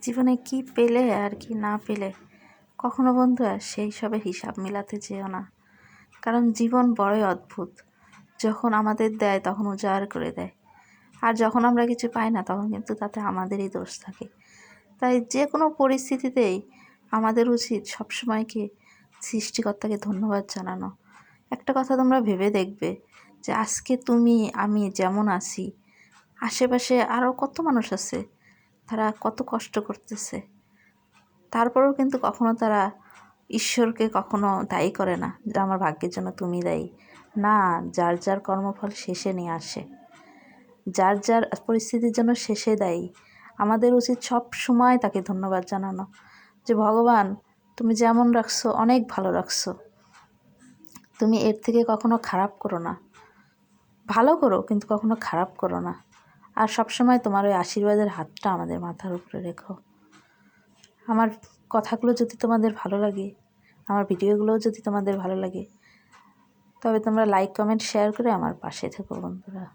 জীবনে কি পেলে আর কি না পেলে কখনো বন্ধুরা সেই সবে হিসাব মেলাতে যেও না। কারণ জীবন বড়ই অদ্ভুত। যখন আমাদের দেয় তখন উজাড় করে দেয়, আর যখন আমরা কিছু পাই না তখন কিন্তু তাতে আমাদেরই দোষ থাকে। তাই যে কোনো পরিস্থিতিতেই আমাদের উচিত সবসময়কে সৃষ্টিকর্তাকে ধন্যবাদ জানানো। একটা কথা তোমরা ভেবে দেখবে যে আজকে তুমি আমি যেমন আছি, আশেপাশে আরও কত মানুষ আছে, তারা কত কষ্ট করতেছে, তারপরেও কিন্তু কখনো তারা ঈশ্বরকে কখনো দায়ী করে না যে আমার ভাগ্যের জন্য তুমি দায়ী। না, যার যার কর্মফল শেষে নিয়ে আসে, যার যার পরিস্থিতির জন্য শেষে দায়ী। আমাদের উচিত সব সময় তাকে ধন্যবাদ জানানো যে ভগবান তুমি যেমন রাখছো অনেক ভালো রাখছো, তুমি এর থেকে কখনো খারাপ করো না, ভালো করো কিন্তু কখনো খারাপ করো না। আর সবসময় তোমার ওই আশীর্বাদের হাতটা আমাদের মাথার উপরে রেখো। আমার কথাগুলো যদি তোমাদের ভালো লাগে, আমার ভিডিওগুলোও যদি তোমাদের ভালো লাগে, তবে তোমরা লাইক কমেন্ট শেয়ার করে আমার পাশে থেকো বন্ধুরা।